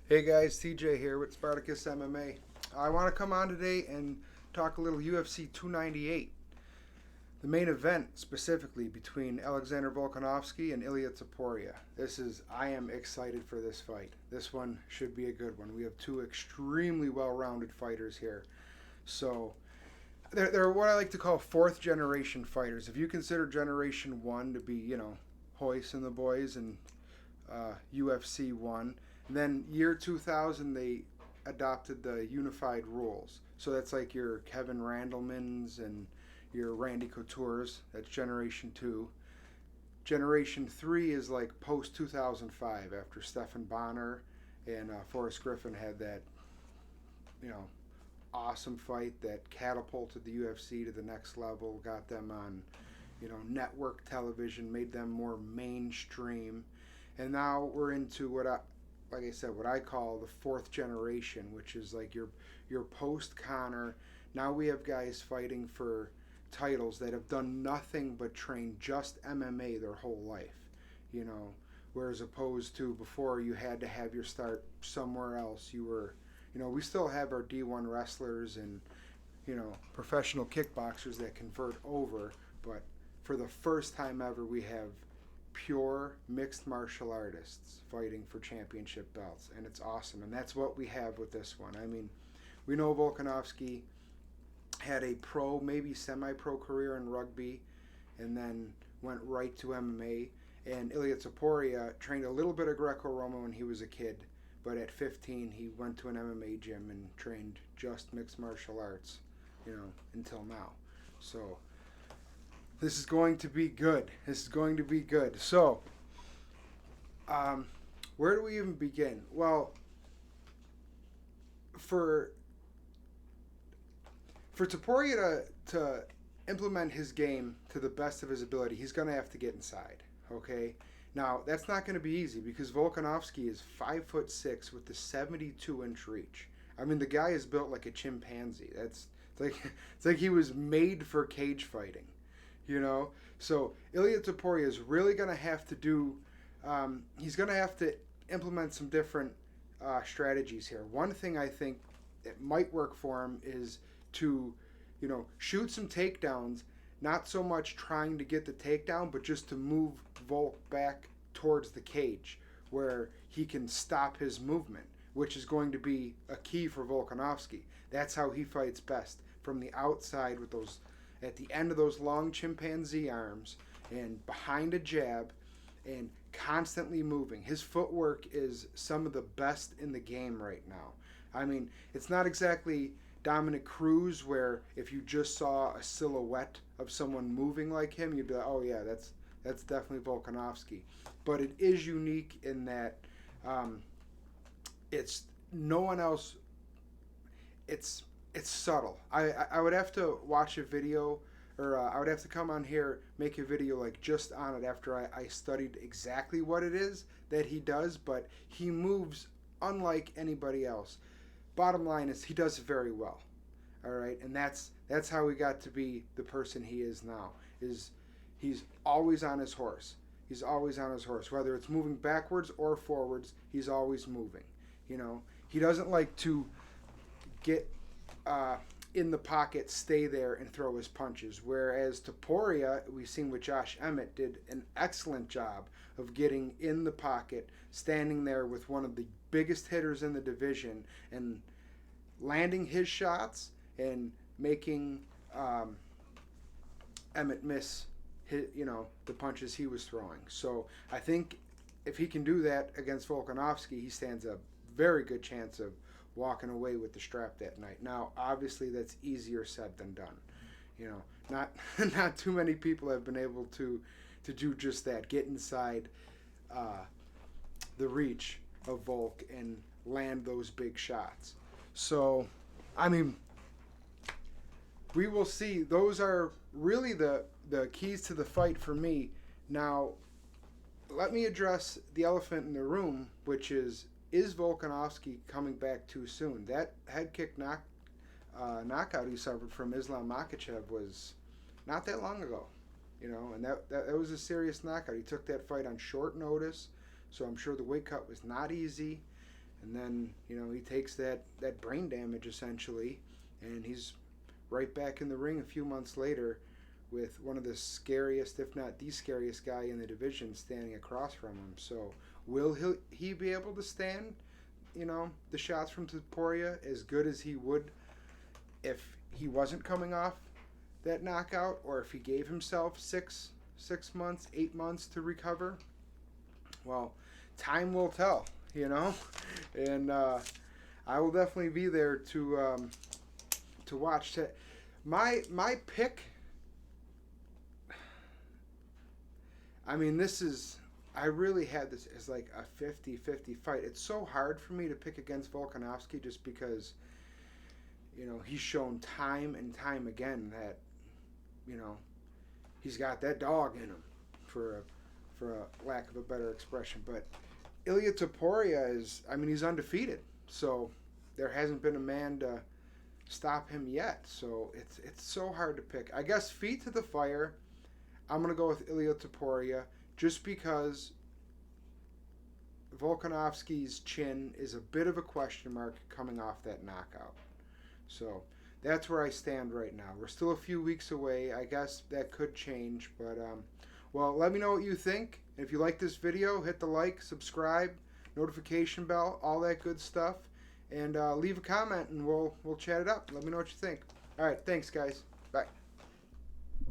Hey guys, TJ here with Spartacus MMA. I want to come on today and talk a little UFC 298. The main event specifically between Alexander Volkanovski and Ilya Topuria. I am excited for this fight. This one should be a good one. We have two extremely well-rounded fighters here. So, they're what I like to call fourth generation fighters. If you consider generation one to be, Hoist and the boys and UFC one, then year 2000 they adopted the unified rules. So that's like your Kevin Randlemans and your Randy Couture's. That's Generation 2. Generation 3 is like post 2005 after Stephan Bonner and Forrest Griffin had that, you know, awesome fight that catapulted the UFC to the next level, got them on, network television, made them more mainstream. And now we're into like I said, what I call the fourth generation, which is like your post Connor. Now we have guys fighting for titles that have done nothing but train just MMA their whole life, you know. Whereas opposed to before, you had to have your start somewhere else. We still have our D1 wrestlers and professional kickboxers that convert over, but for the first time ever, we have pure mixed martial artists fighting for championship belts, and it's awesome. And that's what we have with this one. I mean, we know Volkanovski had a pro, maybe semi-pro career in rugby, and then went right to MMA. And Ilya Topuria trained a little bit of Greco-Roman when he was a kid, but at 15 he went to an MMA gym and trained just mixed martial arts, until now. So this is going to be good. This is going to be good. So, where do we even begin? Well, for Topuria to implement his game to the best of his ability, he's going to have to get inside. Okay. Now that's not going to be easy because Volkanovski is 5'6" with the 72-inch reach. I mean, the guy is built like a chimpanzee. It's like he was made for cage fighting. So Ilya Topuria is really going to have to he's going to have to implement some different strategies here. One thing I think that might work for him is to, shoot some takedowns, not so much trying to get the takedown, but just to move Volk back towards the cage where he can stop his movement, which is going to be a key for Volkanovski. That's how he fights best, from the outside with those at the end of those long chimpanzee arms and behind a jab and constantly moving. His footwork is some of the best in the game right now. I mean, it's not exactly Dominic Cruz where if you just saw a silhouette of someone moving like him, you'd be like, oh yeah, that's definitely Volkanovski. But it is unique in that it's no one else. It's subtle. I would have to watch a video, or I would have to come on here, make a video like just on it after I studied exactly what it is that he does, but he moves unlike anybody else. Bottom line is he does it very well. All right, and that's how he got to be the person he is now. He's always on his horse. He's always on his horse. Whether it's moving backwards or forwards, he's always moving. He doesn't like to get in the pocket, stay there, and throw his punches. Whereas Topuria, we've seen with Josh Emmett, did an excellent job of getting in the pocket, standing there with one of the biggest hitters in the division, and landing his shots and making Emmett miss the punches he was throwing. So I think if he can do that against Volkanovski, he stands a very good chance of walking away with the strap that night. Now, obviously, that's easier said than done. Not too many people have been able to do just that. Get inside the reach of Volk and land those big shots. So, I mean, we will see. Those are really the keys to the fight for me. Now, let me address the elephant in the room, which is Volkanovski coming back too soon? That head kick knockout he suffered from Islam Makhachev was not that long ago, and that was a serious knockout. He took that fight on short notice, so I'm sure the weight cut was not easy, And then, he takes that brain damage essentially, and he's right back in the ring a few months later with one of the scariest, if not the scariest guy in the division standing across from him. So will he be able to stand, the shots from Topuria as good as he would if he wasn't coming off that knockout, or if he gave himself 6 months, 8 months to recover? Well, time will tell, and I will definitely be there to watch. My pick. I mean, I really had this as like a 50-50 fight. It's so hard for me to pick against Volkanovski just because, he's shown time and time again that, he's got that dog in him, for a lack of a better expression. But Ilia Topuria he's undefeated. So there hasn't been a man to stop him yet. So it's so hard to pick. I guess feet to the fire, I'm going to go with Ilia Topuria just because Volkanovski's chin is a bit of a question mark coming off that knockout. So that's where I stand right now. We're still a few weeks away. I guess that could change. But, well, let me know what you think. If you like this video, hit the like, subscribe, notification bell, all that good stuff. And leave a comment, and we'll chat it up. Let me know what you think. All right, thanks, guys.